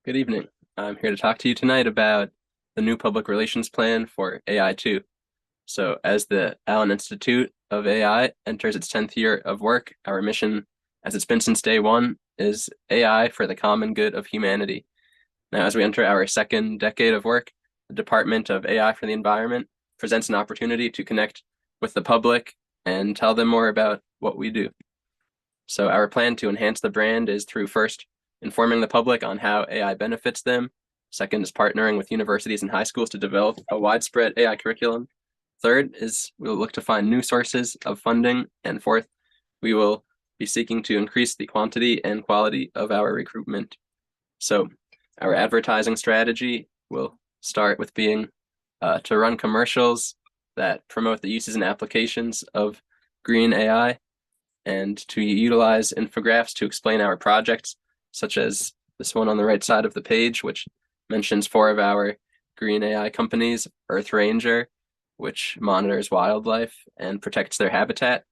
Good evening. I'm here to talk to you tonight about the new public relations plan for AI2. So, as the Allen Institute of AI enters its 10th year of work, our mission, as it's been since day one, is AI for the common good of humanity. Now, as we enter our second decade of work, the Department of AI for the Environment presents an opportunity to connect with the public and tell them more about what we do. So our plan to enhance the brand is through first informing the public on how AI benefits them. Second is partnering with universities and high schools to develop a widespread AI curriculum. Third is we'll look to find new sources of funding. And fourth, we will be seeking to increase the quantity and quality of our recruitment. So our advertising strategy will start with being to run commercials that promote the uses and applications of green AI and to utilize infographics to explain our projects, such as this one on the right side of the page, which mentions four of our green AI companies: Earth Ranger, which monitors wildlife and protects their habitat;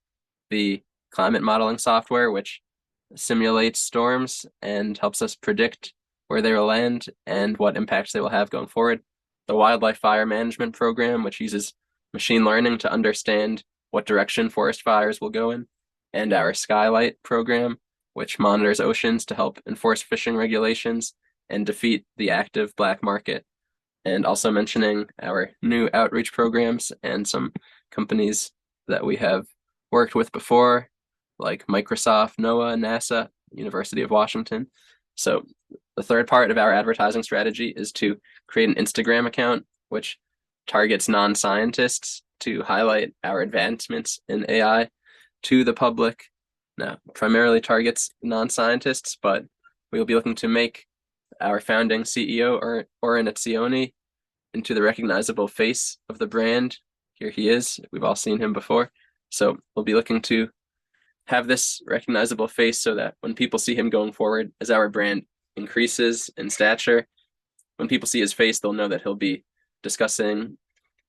the climate modeling software, which simulates storms and helps us predict where they will land and what impacts they will have going forward; the wildlife fire management program, which uses machine learning to understand what direction forest fires will go in; and our Skylight program, which monitors oceans to help enforce fishing regulations and defeat the active black market. And also mentioning our new outreach programs and some companies that we have worked with before, like Microsoft, NOAA, NASA, University of Washington. So the third part of our advertising strategy is to create an Instagram account, which targets non-scientists to highlight our advancements in AI to the public. Now, primarily targets non-scientists, but we will be looking to make our founding CEO, Oren Etzioni, into the recognizable face of the brand. Here he is. We've all seen him before. So we'll be looking to have this recognizable face so that when people see him going forward, as our brand increases in stature, when people see his face, they'll know that he'll be discussing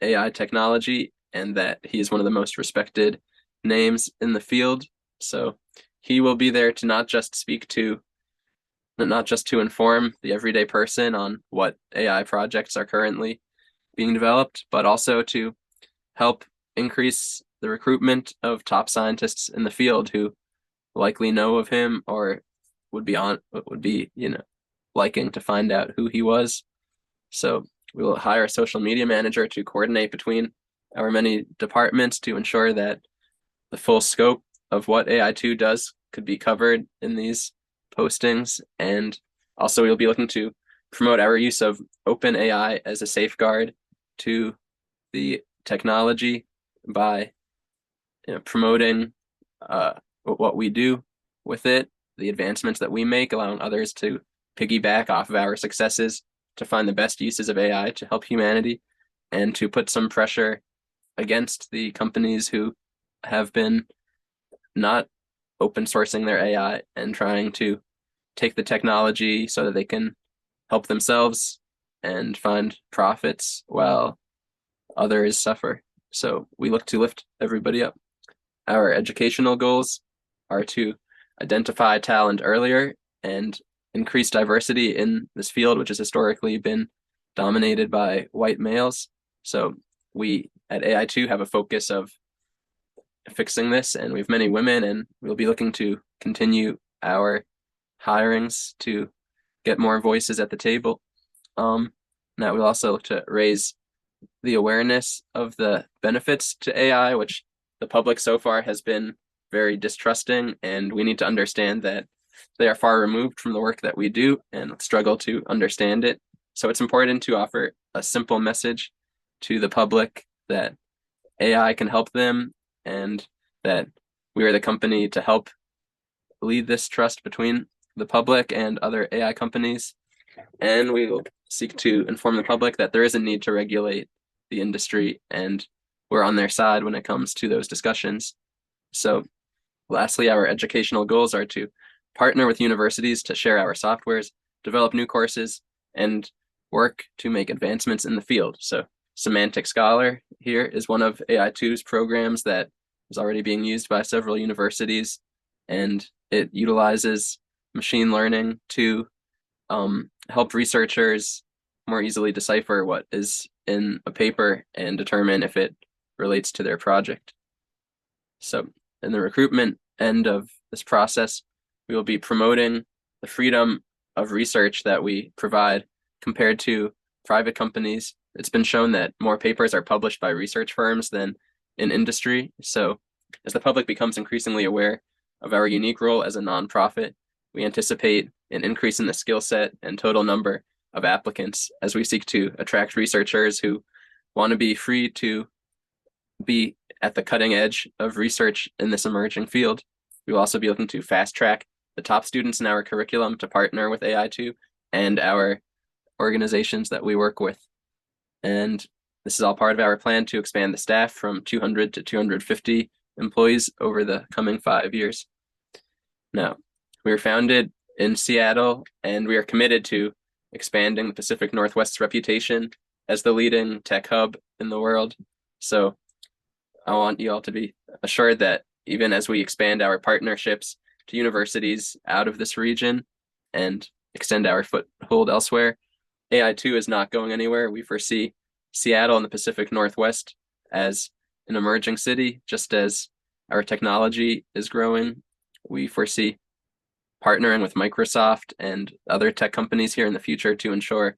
AI technology and that he is one of the most respected names in the field. So he will be there to not just inform the everyday person on what AI projects are currently being developed, but also to help increase the recruitment of top scientists in the field who likely know of him or would be liking to find out who he was. So we will hire a social media manager to coordinate between our many departments to ensure that the full scope of what AI2 does could be covered in these postings. And also we'll be looking to promote our use of open AI as a safeguard to the technology by promoting what we do with it, the advancements that we make, allowing others to piggyback off of our successes to find the best uses of AI to help humanity, and to put some pressure against the companies who have been not open sourcing their AI and trying to take the technology so that they can help themselves and find profits while others suffer. So we look to lift everybody up. Our educational goals are to identify talent earlier and increase diversity in this field, which has historically been dominated by white males. So we at AI2 have a focus of fixing this, and we have many women, and we'll be looking to continue our hirings to get more voices at the table. Now we'll also look to raise the awareness of the benefits to AI, which the public so far has been very distrusting, and we need to understand that they are far removed from the work that we do and struggle to understand it. So it's important to offer a simple message to the public that AI can help them and that we are the company to help lead this trust between the public and other AI companies. And we will seek to inform the public that there is a need to regulate the industry, and we're on their side when it comes to those discussions. So lastly, our educational goals are to partner with universities to share our softwares, develop new courses, and work to make advancements in the field. So Semantic Scholar here is one of AI2's programs that is already being used by several universities, and it utilizes machine learning to help researchers more easily decipher what is in a paper and determine if it relates to their project. So in the recruitment end of this process, we will be promoting the freedom of research that we provide compared to private companies. It's been shown that more papers are published by research firms than in industry. So as the public becomes increasingly aware of our unique role as a nonprofit, we anticipate an increase in the skill set and total number of applicants as we seek to attract researchers who want to be free to be at the cutting edge of research in this emerging field. We will also be looking to fast track the top students in our curriculum to partner with AI2 and our organizations that we work with. And this is all part of our plan to expand the staff from 200 to 250 employees over the coming 5 years. Now, we were founded in Seattle, and we are committed to expanding the Pacific Northwest's reputation as the leading tech hub in the world. So I want you all to be assured that even as we expand our partnerships to universities out of this region and extend our foothold elsewhere, AI2 is not going anywhere. We foresee Seattle and the Pacific Northwest as an emerging city, just as our technology is growing. We foresee partnering with Microsoft and other tech companies here in the future to ensure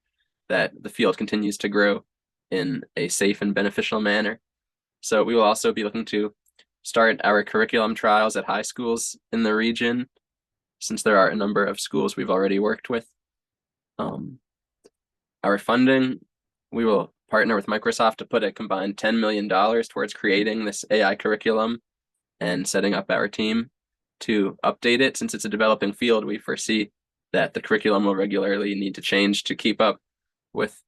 that the field continues to grow in a safe and beneficial manner. So we will also be looking to start our curriculum trials at high schools in the region, since there are a number of schools we've already worked with. Our funding, we will partner with Microsoft to put a combined $10 million towards creating this AI curriculum and setting up our team to update it. Since it's a developing field, we foresee that the curriculum will regularly need to change to keep up with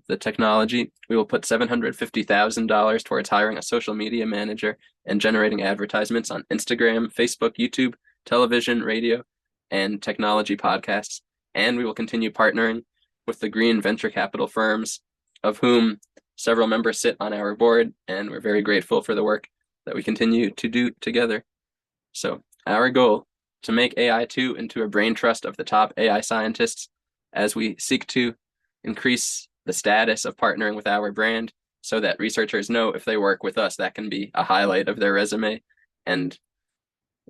the technology. We will put $750,000 towards hiring a social media manager and generating advertisements on Instagram, Facebook, YouTube, television, radio, and technology podcasts. And we will continue partnering with the green venture capital firms, of whom several members sit on our board, and we're very grateful for the work that we continue to do together. So our goal to make AI2 into a brain trust of the top AI scientists as we seek to increase the status of partnering with our brand so that researchers know if they work with us, that can be a highlight of their resume, and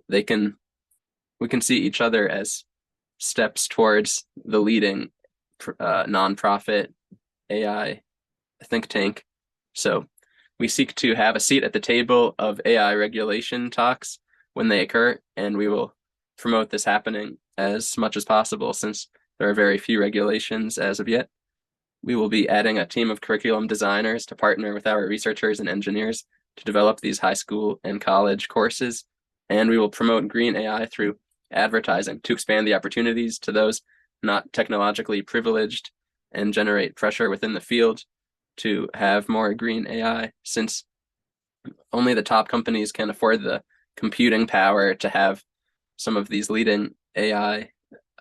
we can see each other as steps towards the leading nonprofit AI think tank. So we seek to have a seat at the table of AI regulation talks when they occur, and we will promote this happening as much as possible since there are very few regulations as of yet. We will be adding a team of curriculum designers to partner with our researchers and engineers to develop these high school and college courses, and we will promote green AI through advertising to expand the opportunities to those not technologically privileged and generate pressure within the field to have more green AI, since only the top companies can afford the computing power to have some of these leading AI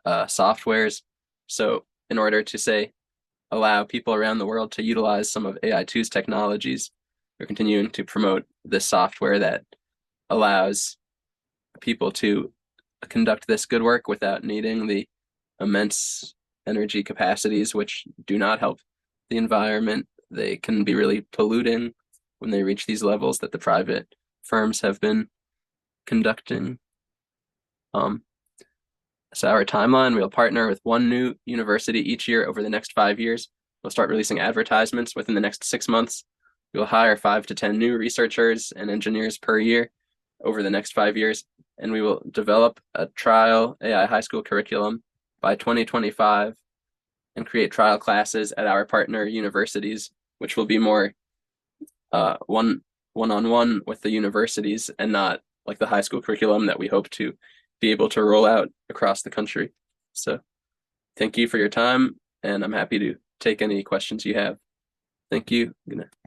softwares. So in order to, say, allow people around the world to utilize some of AI2's technologies, we're continuing to promote this software that allows people to conduct this good work without needing the immense energy capacities, which do not help the environment. They can be really polluting when they reach these levels that the private firms have been conducting. So our timeline, we'll partner with one new university each year over the next 5 years. We'll start releasing advertisements within the next 6 months. We'll hire 5 to 10 new researchers and engineers per year over the next 5 years, and we will develop a trial AI high school curriculum by 2025 and create trial classes at our partner universities, which will be more one-on-one with the universities and not like the high school curriculum that we hope to be able to roll out across the country. So thank you for your time, and I'm happy to take any questions you have. Thank you. Good night.